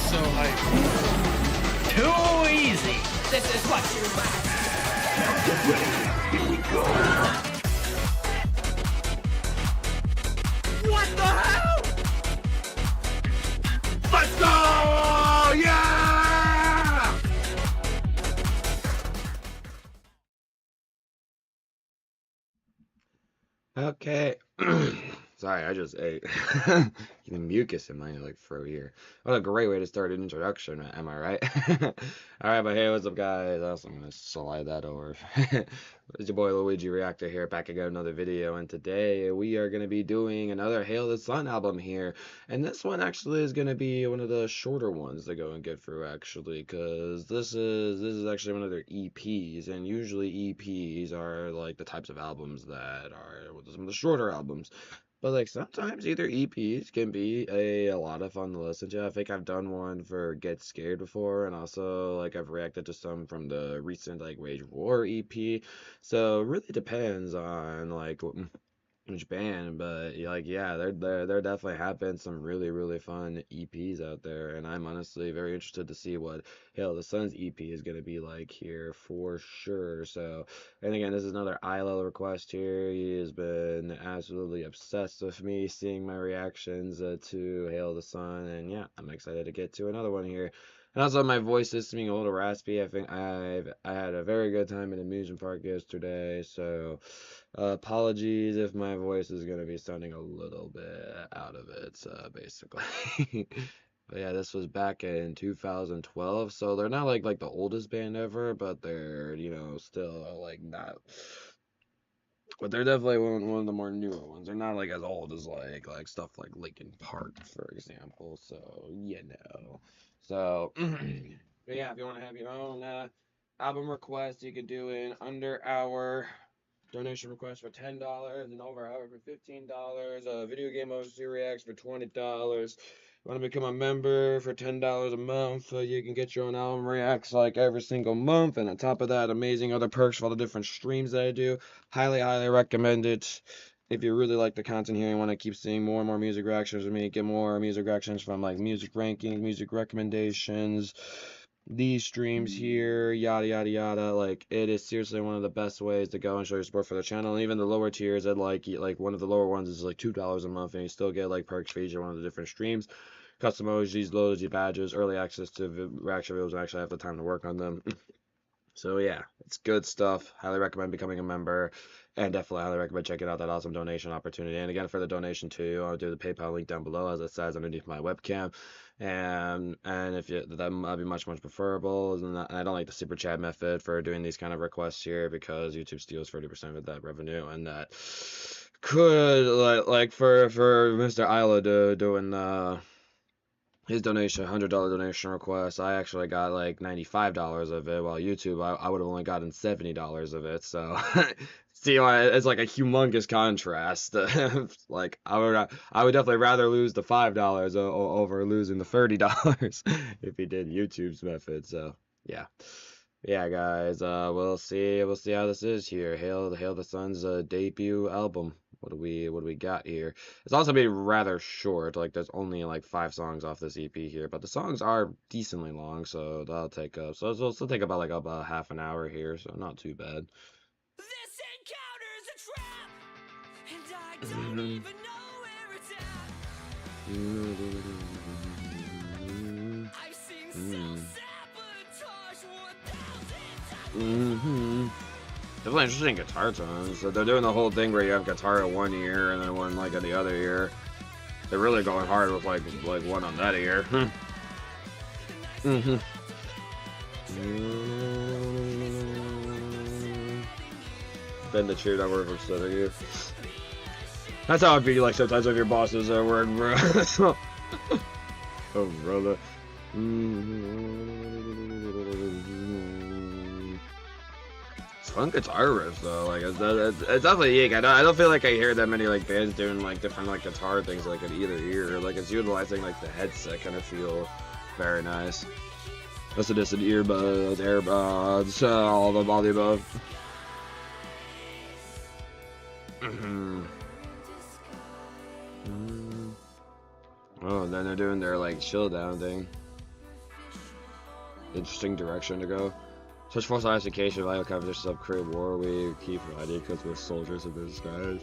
so hyped. Too easy. This is what you want. Get ready. Here we go. What the hell? Let's go! Yeah! Okay. Sorry, I just ate. Getting mucus in my like throat here. What a great way to start an introduction, am I right? Alright, but hey, what's up guys? Also, I'm gonna slide that over. It's your boy Luigi Reactor here, back again with another video, and today we are gonna be doing another Hail the Sun album here. And this one actually is gonna be one of the shorter ones to go and get through actually, because this is actually one of their EPs, and usually EPs are like the types of albums that are some of the shorter albums. But like sometimes either EPs can be a lot of fun to listen to. I think I've done one for Get Scared before, and also like I've reacted to some from the recent like Wage War EP. So it really depends on like which band, but like yeah, there definitely have been some really fun EPs out there, and I'm honestly very interested to see what Hail the Sun's EP is gonna be like here for sure. So, and again, this is another ILL request here. He has been absolutely obsessed with me seeing my reactions to Hail the Sun, and yeah, I'm excited to get to another one here. And also, my voice is being a little raspy. I think I had a very good time in amusement park yesterday, so apologies if my voice is gonna be sounding a little bit out of it, basically. But yeah, this was back in 2012, so they're not like the oldest band ever, but they're still like not. But they're definitely one of the more newer ones. They're not like as old as like stuff like Linkin Park, for example. So So but yeah, if you want to have your own album request, you can do an under hour donation request for $10, and over hour for $15. Video game OST reacts for $20. You want to become a member for $10 a month? You can get your own album reacts like every single month, and on top of that, amazing other perks for all the different streams that I do. Highly recommend it. If you really like the content here and want to keep seeing more and more music reactions with me, get more music reactions from like music rankings, music recommendations, these streams here, yada yada, like it is seriously one of the best ways to go and show your support for the channel. And even the lower tiers, at like one of the lower ones is like $2 a month, and you still get like perks for each one of the different streams, custom emojis, loads of badges, early access to reaction videos, and actually have the time to work on them. So yeah, it's good stuff. Highly recommend becoming a member, and definitely highly recommend checking out that awesome donation opportunity. And again, for the donation too, I'll do the PayPal link down below, as it says underneath my webcam. And if you, that'd be much preferable. And I don't like the super chat method for doing these kind of requests here, because YouTube steals 30% of that revenue, and that could like for Mr. Isla doing his donation, $100 donation request, I actually got like $95 of it, while YouTube, I would have only gotten $70 of it. So see why it's like a humongous contrast. Like I would definitely rather lose the $5 over losing the $30 if he did YouTube's method. So yeah. Yeah, guys, we'll see how this is here. Hail the Sun's debut album. What do we got here? It's also be rather short. Like there's only like 5 songs off this EP here, but the songs are decently long, so that'll take up. So it'll still take about like about half an hour here, so not too bad. This encounter's a trap, and I don't even know where it's at. I've seen self-sabotage 1,000 times. Definitely interesting guitar tones. So they're doing the whole thing where you have guitar in one ear and then one like in the other ear. They're really going hard with like one on that ear. Bend the cheer downward from center you. That's how I feel like sometimes if your bosses are word, bro. Oh, brother. Fun guitar riffs though, like it's definitely unique. I don't feel like I hear that many like bands doing like different like guitar things like in either ear. Like it's utilizing like the headset kind of feel very nice. Listen to some earbuds, AirPods, all the above. Oh, and then they're doing their like chill down thing. interesting direction to go. Such force isolation, vital competitions of create war, we keep fighting because we're soldiers of this guys.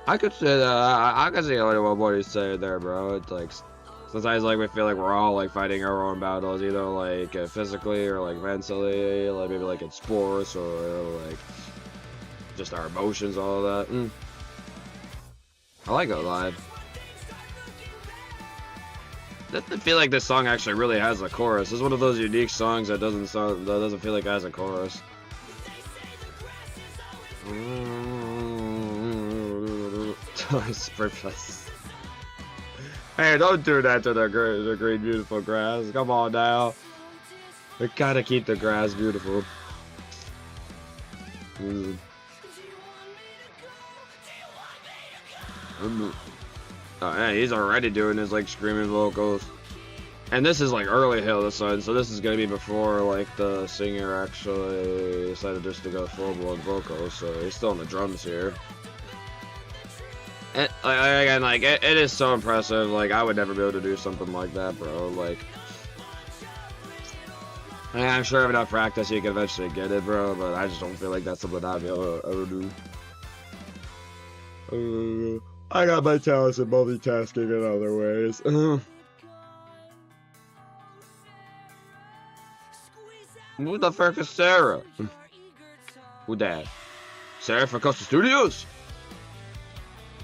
I could say that, I could see what he's saying there, bro. It's like, sometimes like we feel like we're all like fighting our own battles, either like physically or like mentally, like maybe like in sports or like just our emotions, all of that. I like it live. Doesn't feel like this song actually really has a chorus. This is one of those unique songs that doesn't feel like it has a chorus. Hey, don't do that to the green beautiful grass. Come on now. We gotta keep the grass beautiful. Oh, yeah, he's already doing his like screaming vocals, and this is like early Hail the Sun, so this is gonna be before like the singer actually decided just to go full blown vocals. So he's still on the drums here, and again, like it is so impressive. Like I would never be able to do something like that, bro. Like I'm sure if enough practice you can eventually get it, bro. But I just don't feel like that's something I'd be able to ever do. I got my talents in multitasking in other ways. Who the fuck is Sarah? Who that? Sarah from Costa Studios?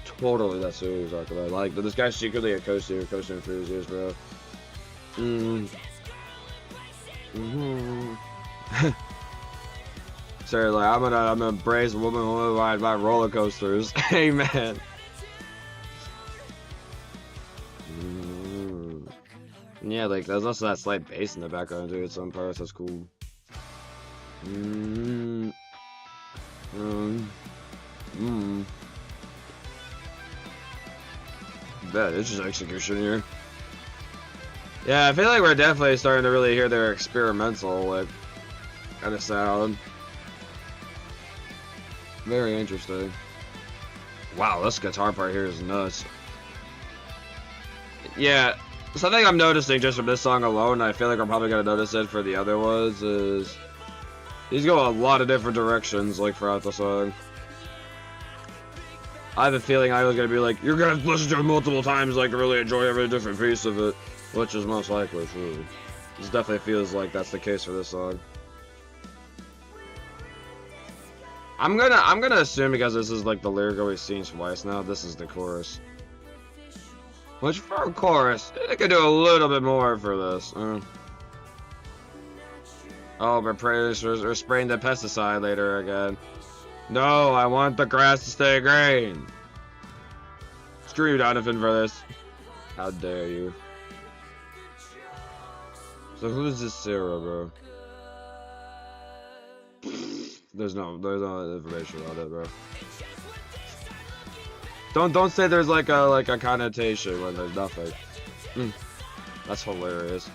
Totally, that's who he was talking about. Like, this guy's secretly a coaster enthusiast, bro. Sarah, like, I'm gonna embrace a woman who ride by roller coasters. Amen. Yeah, like there's also that slight bass in the background too. Some parts that's cool. That is just execution here. Yeah, I feel like we're definitely starting to really hear their experimental like kind of sound. Very interesting. Wow, this guitar part here is nuts. Yeah. Something I'm noticing just from this song alone, I feel like I'm probably gonna notice it for the other ones, is he's going a lot of different directions like throughout the song. I have a feeling I was gonna be like, you're gonna listen to it multiple times like to really enjoy every different piece of it, which is most likely true. This definitely feels like that's the case for this song. I'm gonna assume, because this is like the lyric we've seen twice now, this is the chorus. Which for a chorus, they could do a little bit more for this. Oh, we're spraying the pesticide later again. No, I want the grass to stay green. Screw you, Donovan, for this. How dare you? So who's this Sarah, bro? There's no information on it, bro. Don't say there's like a connotation when there's nothing. That's hilarious.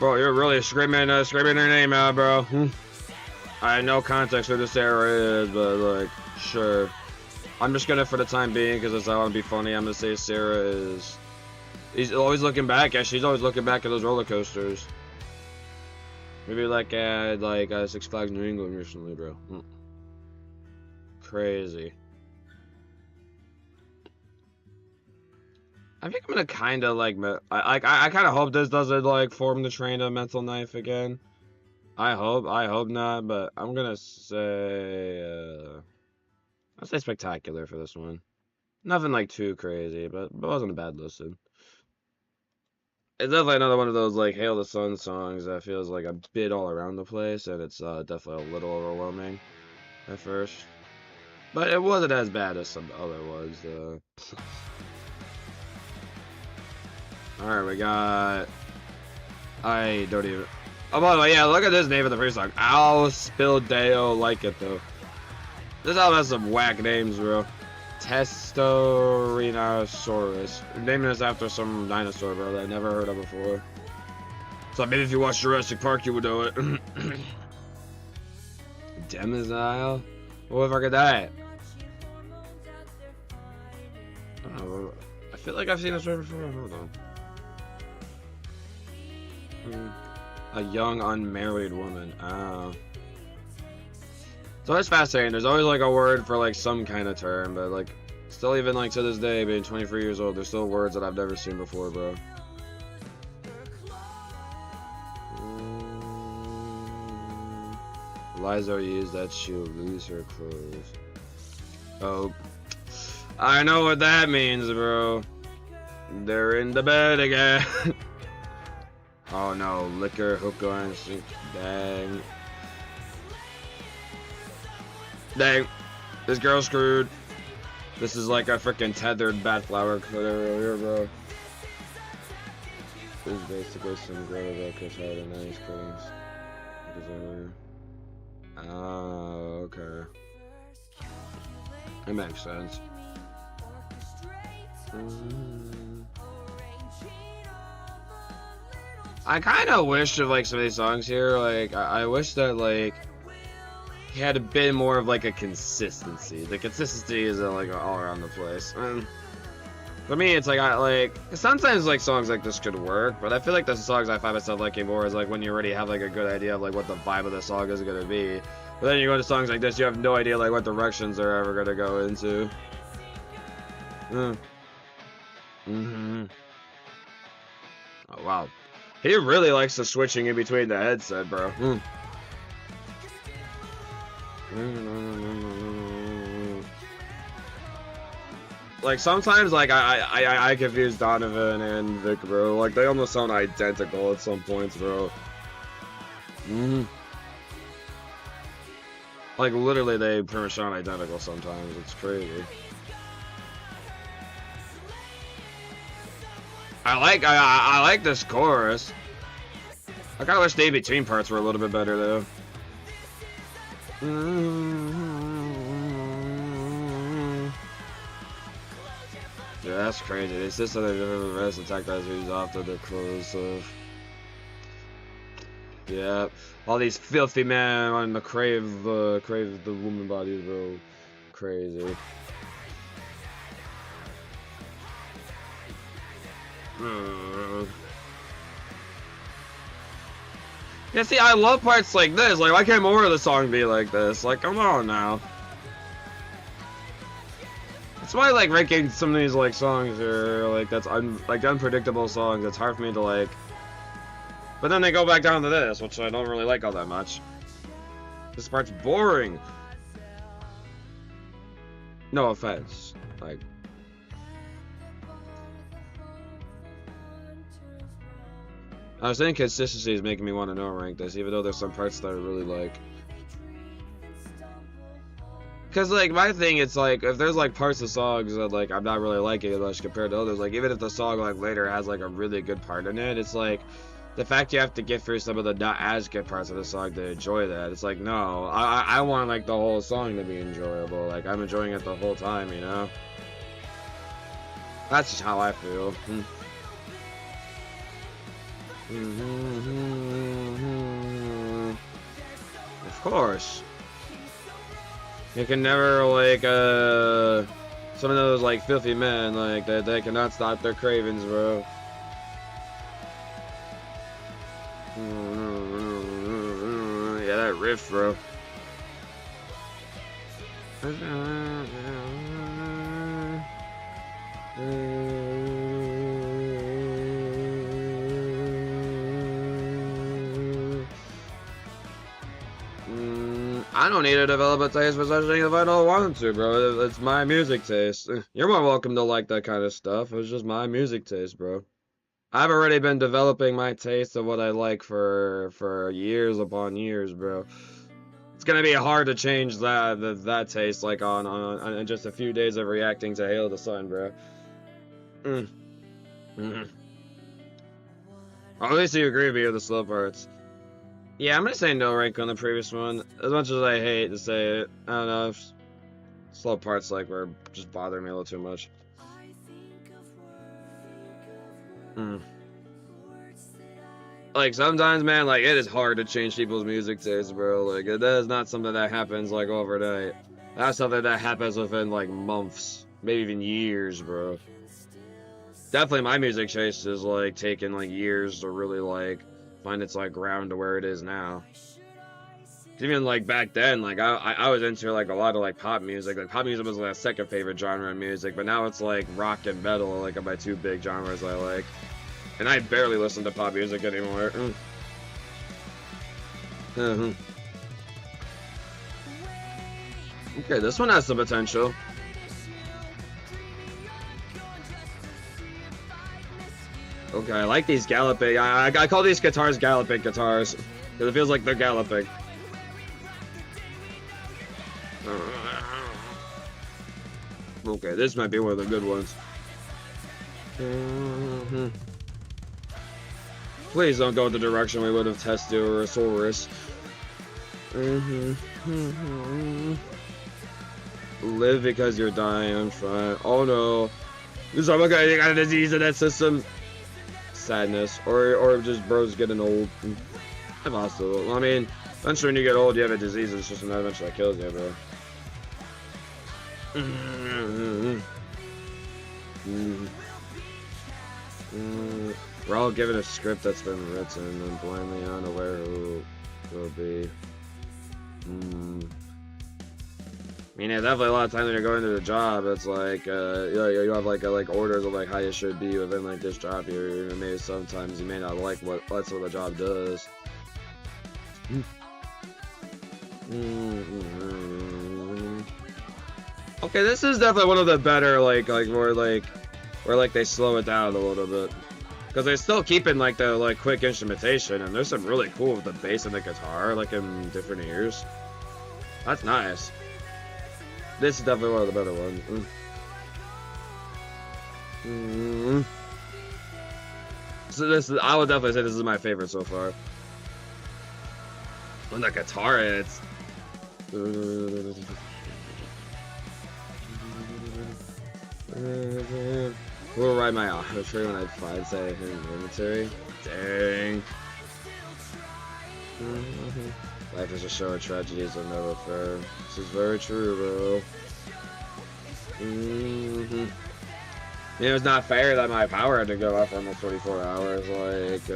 Bro, you're really screaming her name out, bro. I have no context who this Sarah is, but like, sure. I'm just gonna, for the time being, because it's I want to be funny, I'm gonna say Sarah is. He's always looking back. Yeah, she's always looking back at those roller coasters. Maybe like at Six Flags New England recently, bro. Crazy. I think I'm gonna kind of like I kind of hope this doesn't like form the train of Mental Knife again. I hope not, but I'm gonna say I'll say Spectacular for this one. Nothing like too crazy, but it wasn't a bad listen. It's definitely another one of those like Hail the Sun songs that feels like a bit all around the place, and it's definitely a little overwhelming at first. But it wasn't as bad as some other ones. Alright, we got... I don't even... Oh, by the way, yeah, look at this name of the first song. I'll Spill Deo Like It, though. This album has some whack names, bro. Testorino Stegosaurus. Naming this after some dinosaur, bro, that I never heard of before. So maybe if you watched Jurassic Park, you would know it. Demizile? What if I could die? Oh, I feel like I've seen this word before. Hold on. A young unmarried woman. Oh. So it's fascinating. There's always like a word for like some kind of term, but like still even like to this day, being 23 years old, there's still words that I've never seen before, bro. Lies are used that she'll lose her clothes. Oh. I know what that means, bro. They're in the bed again. Oh no, liquor, hook on, sink. Dang. Dang. This girl's screwed. This is like a freaking tethered bat flower cutter here, bro. This is basically some girl that goes hard and nice cuttings. Oh, okay. It makes sense. I kind of wish of like some of these songs here, like I wish that like he had a bit more of like a consistency. The consistency isn't like all around the place. For me, it's like sometimes like songs like this could work, but I feel like the songs I find myself liking more is like when you already have like a good idea of like what the vibe of the song is gonna be. But then you go to songs like this, you have no idea like what directions they're ever gonna go into. Oh wow. He really likes the switching in between the headset, bro. Like sometimes, like I confuse Donovan and Vic, bro. Like they almost sound identical at some points, bro. Like literally, they pretty much sound identical sometimes. It's crazy. I like this chorus. I kinda wish the in-between parts were a little bit better though. Yeah, that's crazy. It's just that the rest attack guys who's after the clothes of. Yeah, all these filthy men on the crave the woman bodies, bro. Crazy. Yeah, see, I love parts like this. Like, why can't more of the song be like this? Like, come on now. That's why, like, ranking some of these, like, songs are, like, that's, like, unpredictable songs. It's hard for me to, like... But then they go back down to this, which I don't really like all that much. This part's boring. No offense. Like... I was saying consistency is making me want to know rank this, even though there's some parts that I really like. Cause like my thing, it's like if there's like parts of songs that like I'm not really liking much compared to others, like even if the song like later has like a really good part in it, it's like the fact you have to get through some of the not as good parts of the song to enjoy that. It's like no, I want like the whole song to be enjoyable. Like I'm enjoying it the whole time, you know. That's just how I feel. Of course. You can never like some of those like filthy men like they cannot stop their cravings, bro. Yeah, that riff, bro. I don't need to develop a taste for such things if I don't want to, bro. It's my music taste. You're more welcome to like that kind of stuff. It's just my music taste, bro. I've already been developing my taste of what I like for years upon years, bro. It's gonna be hard to change that taste like on just a few days of reacting to Hail the Sun, bro. At least you agree with me with the slow parts. Yeah, I'm gonna say no rank on the previous one. As much as I hate to say it, I don't know. Slow parts like were just bothering me a little too much. Like, sometimes, man, like, it is hard to change people's music tastes, bro. Like, that is not something that happens, like, overnight. That's something that happens within, like, months. Maybe even years, bro. Definitely my music taste is, like, taking, like, years to really, like, find its, like, ground to where it is now. Even, like, back then, like, I was into, like, a lot of, like, pop music. Like, pop music was, like, a second favorite genre of music, but now it's, like, rock and metal, like, are my two big genres I like. And I barely listen to pop music anymore. Okay, this one has some potential. Okay, I like these galloping. I call these guitars galloping guitars. Because it feels like they're galloping. Okay, this might be one of the good ones. Please don't go the direction we would have Testosaurus. Live because you're dying, I'm trying. Oh no. This time, okay, you got a disease in that system. Sadness. Or just bros getting old. I'm also, I mean, eventually when you get old, you have a disease in the system that eventually kills you, bro. We're all given a script that's been written and blindly unaware who will be. I mean, yeah, definitely a lot of times when you're going to the job, it's like, you have like orders of like how you should be within like this job here. Maybe sometimes you may not like that's what the job does. Okay, this is definitely one of the better where they slow it down a little bit. Because they're still keeping like the quick instrumentation, and there's some really cool with the bass and the guitar, like in different ears. That's nice. This is definitely one of the better ones. So I would definitely say this is my favorite so far. When the guitar hits. We'll ride my auto train when I find say inventory. Dang. Life is a show of tragedies that never fair. This is very true, bro. You know, it's not fair that my power had to go off for almost 24 hours, like,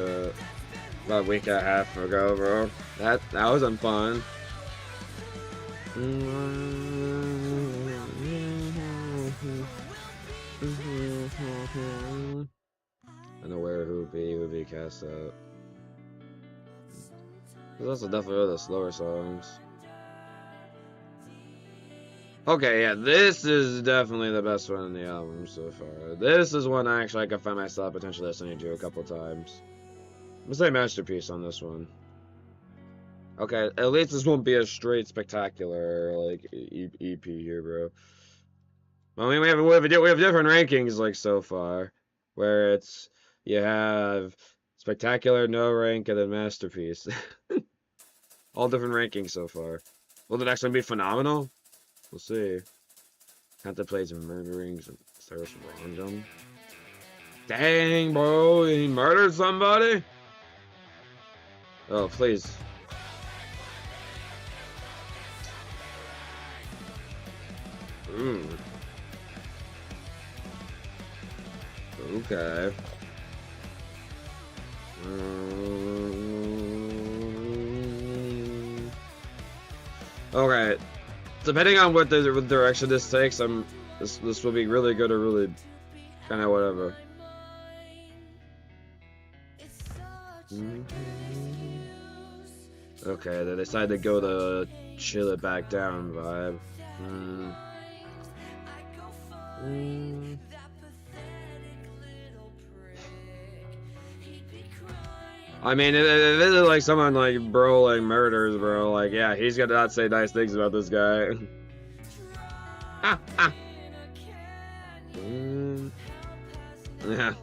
about a week and a half ago, bro. That wasn't fun. Unaware who be cast out. There's also definitely other slower songs. Okay, yeah, this is definitely the best one in the album so far. This is one I can find myself potentially listening to a couple times. I'm gonna say masterpiece on this one. Okay, at least this won't be a straight spectacular like EP here, bro. I mean, we have different rankings like so far, where it's you have spectacular, no rank, and then masterpiece. All different rankings so far. Will it actually be phenomenal? We'll see. Contemplates murderings and starts random. Dang, bro, he murdered somebody? Oh, please. Okay. Okay. Depending on what direction this takes, this will be really good or really kind of whatever. Okay, they decided to go the chill it back down vibe. I mean, if this is like someone like bro like murders, bro, like yeah, he's gonna not say nice things about this guy. Yeah.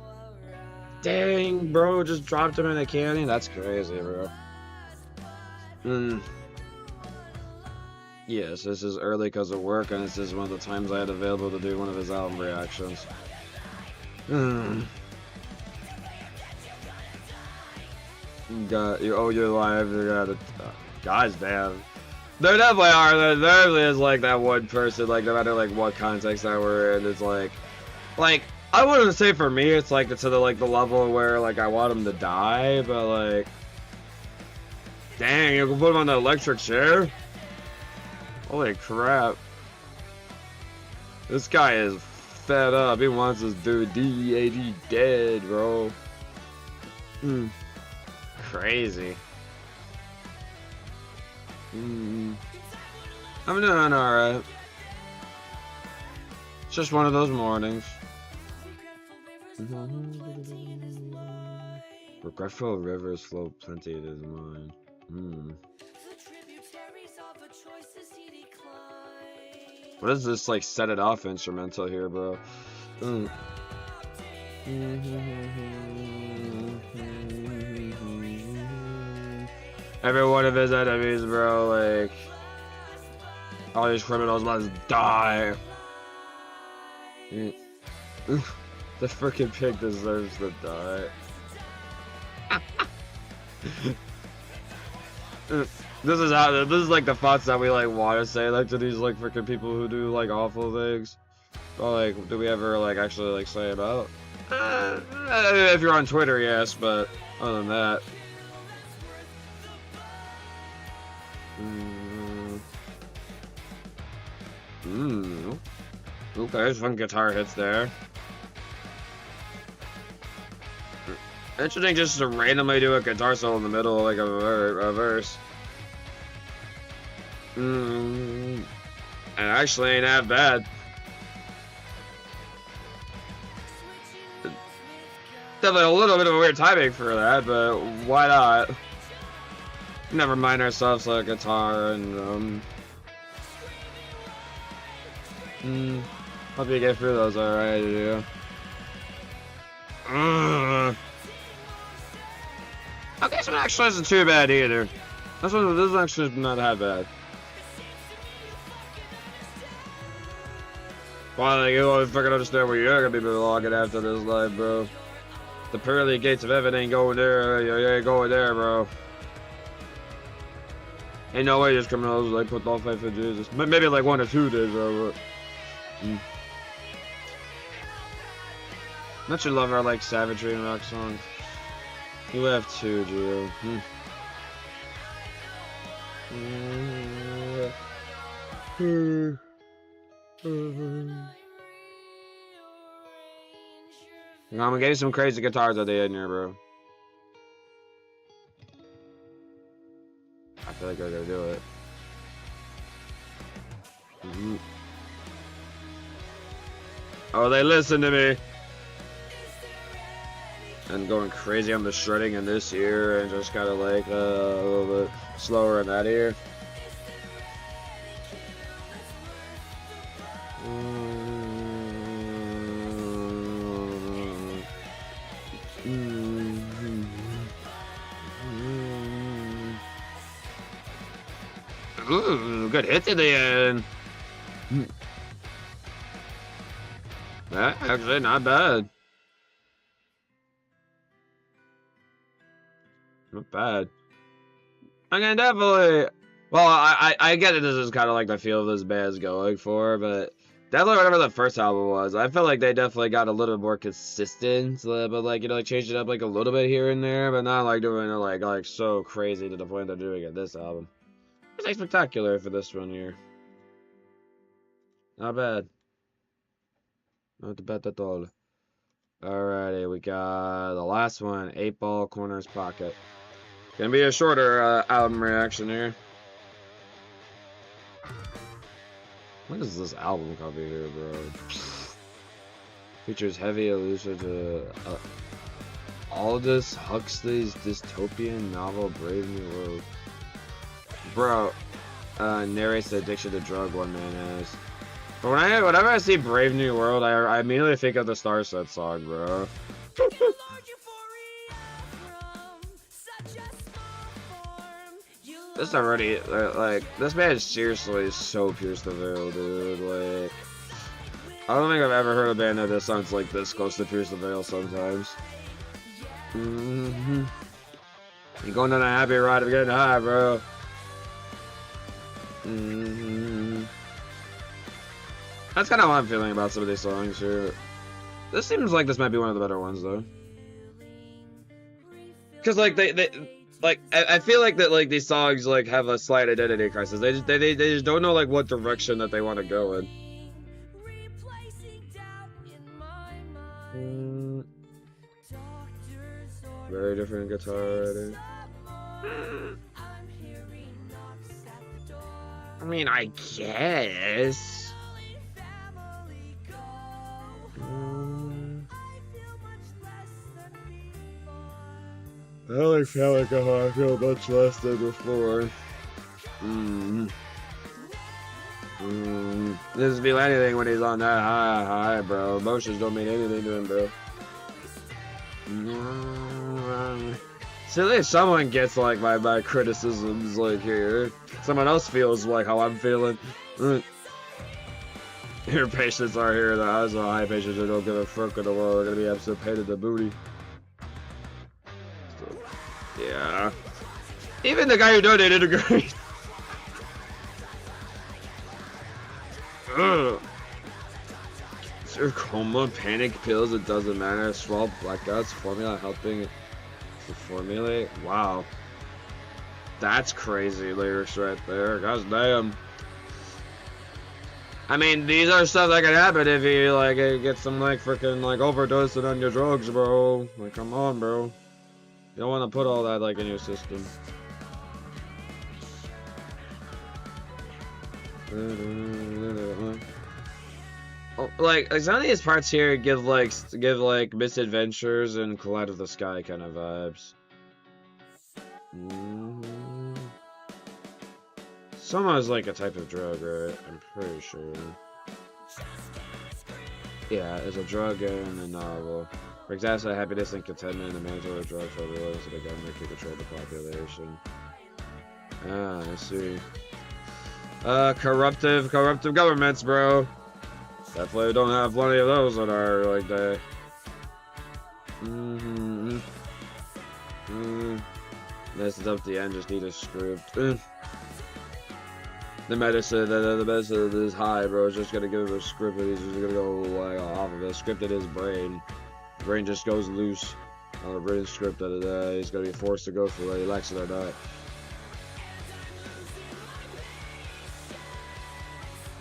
Dang, bro, just dropped him in a canyon. That's crazy, bro. Yes, this is early because of work, and this is one of the times I had available to do one of his album reactions. you owe your life. You gotta, gosh damn. There definitely are. There definitely is like that one person, like no matter like what context that we're in, it's like I wouldn't say for me it's like to the the level where like I want him to die, but like, dang, you can put him on the electric chair. Holy crap! This guy is fed up. He wants this dude DEAD dead, bro. Crazy. I'm doing alright. It's just one of those mornings. Regretful rivers flow plenty to the mind. What is this like set it off instrumental here, bro? Every one of his enemies, bro, like all these criminals must die. The freaking pig deserves to die. This is like the thoughts that we like want to say like to these like freaking people who do like awful things. But like, do we ever like actually like say it out? If you're on Twitter, yes, but other than that. Okay, some guitar hits there. Interesting just to randomly do a guitar solo in the middle of like a verse. And actually ain't that bad. Definitely a little bit of a weird timing for that, but why not? Never mind ourselves like guitar and hope you get through those alright, yeah. Okay, this one actually isn't too bad either. This one actually is not that bad. Well, like, you don't fucking understand where you're gonna be belonging after this life, bro. The pearly gates of heaven ain't going there. You ain't going there, bro. Ain't no way these criminals like put all faith in Jesus. Maybe like 1 or 2 days, bro. Don't you love our like savagery and rock songs? You have too, Gio. I'm gonna get you some crazy guitars at the end here, bro. I feel like I gotta do it. Oh, they listen to me. And going crazy on the shredding in this ear, and just kind of like a little bit slower in that ear. Ooh, good hit to the end. That actually not bad. Not bad. I can definitely. Well, I get that this is kind of like the feel this band's going for, but definitely whatever the first album was, I feel like they definitely got a little more consistent, but like you know, like changed it up like a little bit here and there, but not like doing it like so crazy to the point they're doing it this album. It's like spectacular for this one here. Not bad. Not bad at all. Alrighty, we got the last one, 8 Ball Corners Pocket. Gonna be a shorter album reaction here. What is this album cover here, bro? Features heavy allusion to Aldous Huxley's dystopian novel Brave New World. Bro, narrates the addiction to drug one man has. But whenever I see Brave New World, I immediately think of the Starset song, bro. This already, like, this man is seriously so Pierce the Veil, dude. Like, I don't think I've ever heard a band that does songs like this close to Pierce the Veil sometimes. You're going on a happy ride of getting high, bro. That's kind of how I'm feeling about some of these songs here. This seems like this might be one of the better ones, though. Because, like, I feel like that, like, these songs, like, have a slight identity crisis. They just don't know, like, what direction that they want to go in. Very different guitar writing. I mean, I guess. I only feel like I feel much less than before. Doesn't feel anything when he's on that high, bro. Emotions don't mean anything to him, bro. See, at least someone gets like my criticisms like here. Someone else feels like how I'm feeling. Your patients are here. The eyes are high patients who don't give a fuck in the world are gonna be absolute pain in the booty. So, yeah. Even the guy who donated agreed. Is there coma, panic pills? It doesn't matter. Swell blackouts, formula helping to formulate. Wow, that's crazy lyrics right there. Gosh damn. I mean, these are stuff that can happen if you like get some like freaking like overdosing on your drugs, bro. Like, come on, bro. You don't want to put all that like in your system. Oh, like some of these parts here give like Misadventures and Collide of the Sky kind of vibes. Soma is like a type of drug, right? I'm pretty sure. Yeah, it's a drug in a novel. For example, happiness and contentment, a mandatory drug for the rulers of the government can control the population. Ah, I see. Corruptive governments, bro. Definitely don't have plenty of those on our like day. This is up to the end. Just need a script. The medicine, the medicine is high, bro. It's just gonna give him a script, and he's just gonna go like off of a script in his brain. The brain just goes loose on a brain script that he's gonna be forced to go through, whether he likes it or not.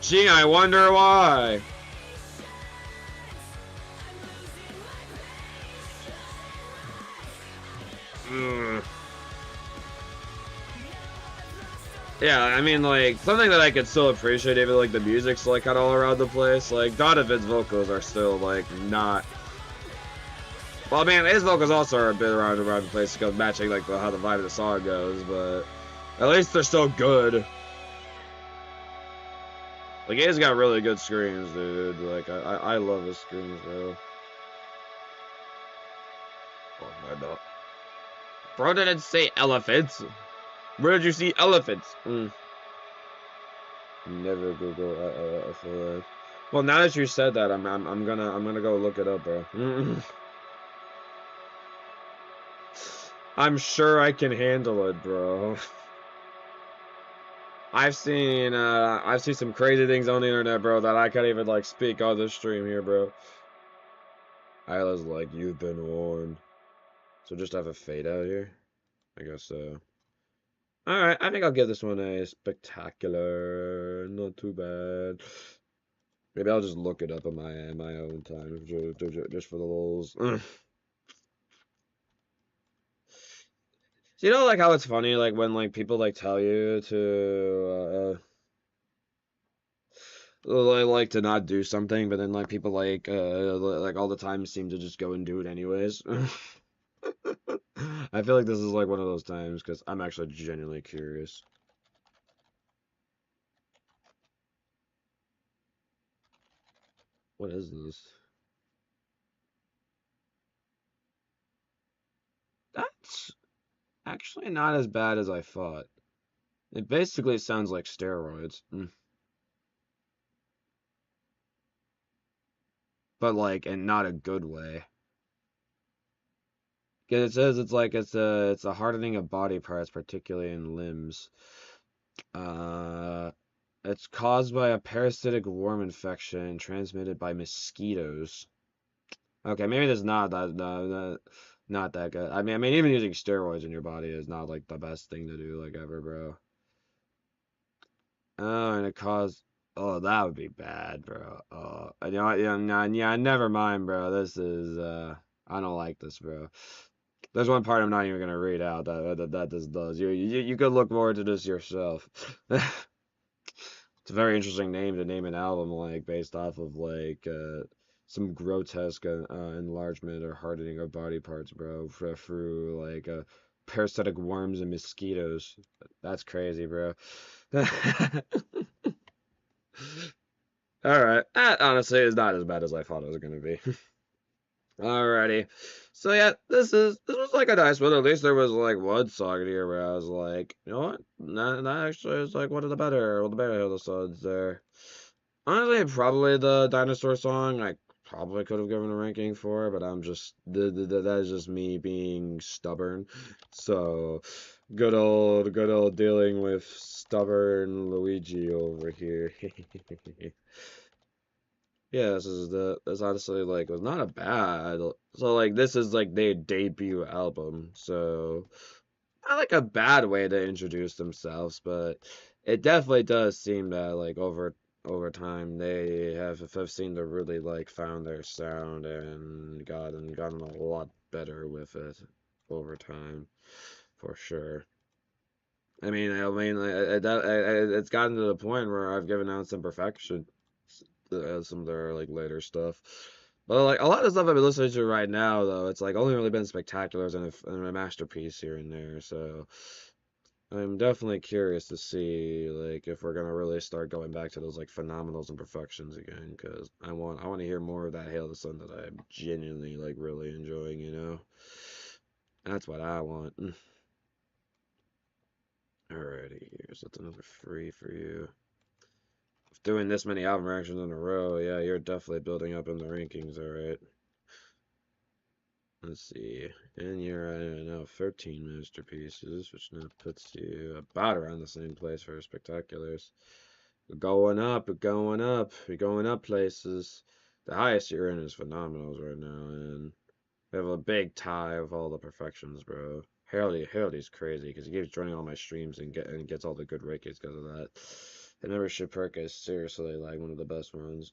Gee, I wonder why. Yeah, I mean, like, something that I could still appreciate, even, like, the music's, like, kind of all around the place. Like, Donovan's vocals are still, like, not... Well, I mean, his vocals also are a bit around the place, because matching, like, how the vibe of the song goes, but... At least they're still good. Like, he's got really good screams, dude. Like, I love his screams, bro. Oh, my God. Bro didn't say elephants. Where did you see elephants? Never Google for that. Well, now that you said that, I'm gonna go look it up, bro. I'm sure I can handle it, bro. I've seen some crazy things on the internet, bro, that I can't even like speak on this stream here, bro. Isla's like, you've been warned. So just have a fade out here? I guess so. Alright, I think I'll give this one a spectacular. Not too bad. Maybe I'll just look it up on my own time, just for the lulz. So, you know, like, how it's funny, like, when, like, people, like, tell you to, like, to not do something, but then, like, people, like, all the time seem to just go and do it anyways. I feel like this is like one of those times because I'm actually genuinely curious. What is this? That's actually not as bad as I thought. It basically sounds like steroids. But like in not a good way. It says it's a hardening of body parts, particularly in limbs. It's caused by a parasitic worm infection transmitted by mosquitoes. Okay, maybe that's not that good. I mean, even using steroids in your body is not like the best thing to do, like ever, bro. Oh, and it caused. Oh, that would be bad, bro. Oh, you know what? Yeah, nah, yeah, never mind, bro. This is I don't like this, bro. There's one part I'm not even gonna read out that this does. You could look forward to this yourself. It's a very interesting name to name an album like based off of like some grotesque enlargement or hardening of body parts, bro, through like parasitic worms and mosquitoes. That's crazy, bro. All right, that honestly is not as bad as I thought it was gonna be. Alrighty. So yeah, this was like a nice one. At least there was like one song here where I was like, you know what? That actually is like one of the better Hill of the Suns there. Honestly, probably the dinosaur song. I probably could have given a ranking for, but I'm just that is just me being stubborn. So good old dealing with stubborn Luigi over here. Yeah, this honestly like was not a bad. So like this is like their debut album, so not like a bad way to introduce themselves, but it definitely does seem that like over time they have seemed to really like found their sound and gotten a lot better with it over time, for sure. It's gotten to the point where I've given out some perfection, some of their like later stuff. But like a lot of stuff I've been listening to right now, though, it's like only really been spectaculars and a masterpiece here and there. So I'm definitely curious to see like if we're gonna really start going back to those like phenomenals and perfections again, because I want to hear more of that Hail the Sun that I'm genuinely like really enjoying. You know, that's what I want. Alrighty, here's that's another free for you. Doing this many album reactions in a row, yeah, you're definitely building up in the rankings, alright. Let's see. And you're at now 13 masterpieces, which now puts you about around the same place for spectaculars. We're going up, we're going up, we're going up places. The highest you're in is phenomenals right now, and we have a big tie of all the perfections, bro. Harold's crazy because he keeps joining all my streams and gets all the good rankings because of that. The membership perk is seriously like one of the best ones.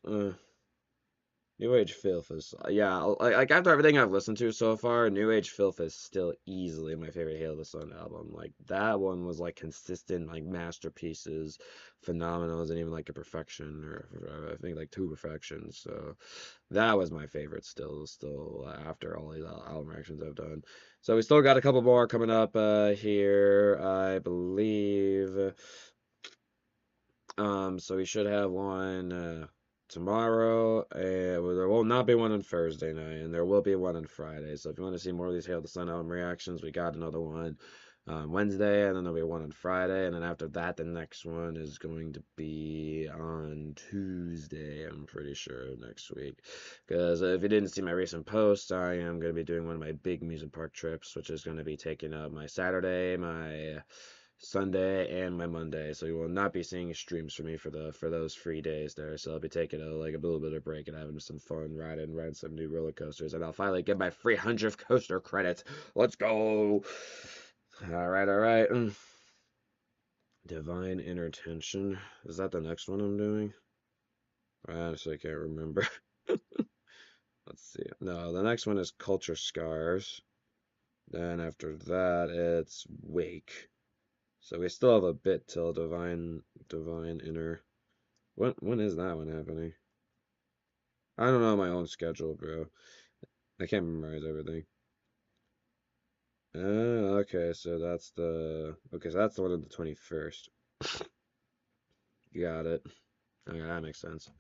New Age Filth is yeah, like after everything I've listened to so far, New Age Filth is still easily my favorite Hail the Sun album. Like that one was like consistent, like masterpieces, phenomenals, and even like a perfection or I think like two perfections. So that was my favorite still after all these album reactions I've done. So we still got a couple more coming up here, I believe. So we should have one tomorrow. Well, there will not be one on Thursday night, and there will be one on Friday. So if you want to see more of these Hail the Sun album reactions, we got another one on Wednesday, and then there'll be one on Friday, and then after that, the next one is going to be on Tuesday, I'm pretty sure, next week. Because if you didn't see my recent post, I am going to be doing one of my big amusement park trips, which is going to be taking up my Saturday, my Sunday and my Monday, so you will not be seeing streams for me for those 3 days there. So I'll be taking a little bit of break and having some fun riding some new roller coasters, and I'll finally get my 300th coaster credit. Let's go! All right. Divine Inner-Tension. Is that the next one I'm doing? I actually can't remember. Let's see. No, the next one is Culture Scars. Then after that, it's Wake. So we still have a bit till Divine Inner. When is that one happening? I don't know my own schedule, bro. I can't memorize everything. Okay, so that's the one of the 21st. Got it. Okay, that makes sense.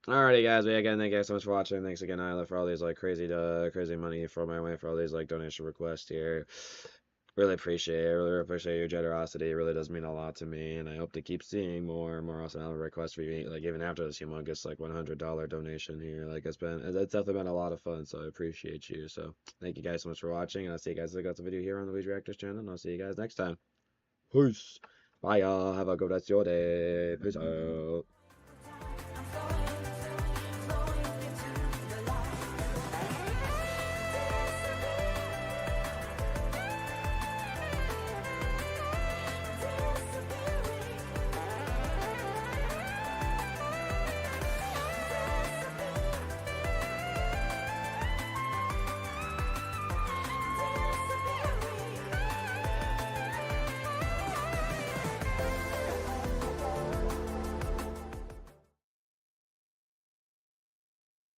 Alrighty, guys. But again, thank you guys so much for watching. Thanks again, Isla, for all these like crazy money for my way for all these like donation requests here. Really appreciate it. Really appreciate your generosity. It really does mean a lot to me, and I hope to keep seeing more and more. Also, I have a request for you, like even after this humongous like $100 donation here. Like it's definitely been a lot of fun. So I appreciate you. So thank you guys so much for watching, and I'll see you guys. I got the video here on the Luigi Reactors channel, and I'll see you guys next time. Peace. Bye y'all. Have a good rest of your day. Peace out.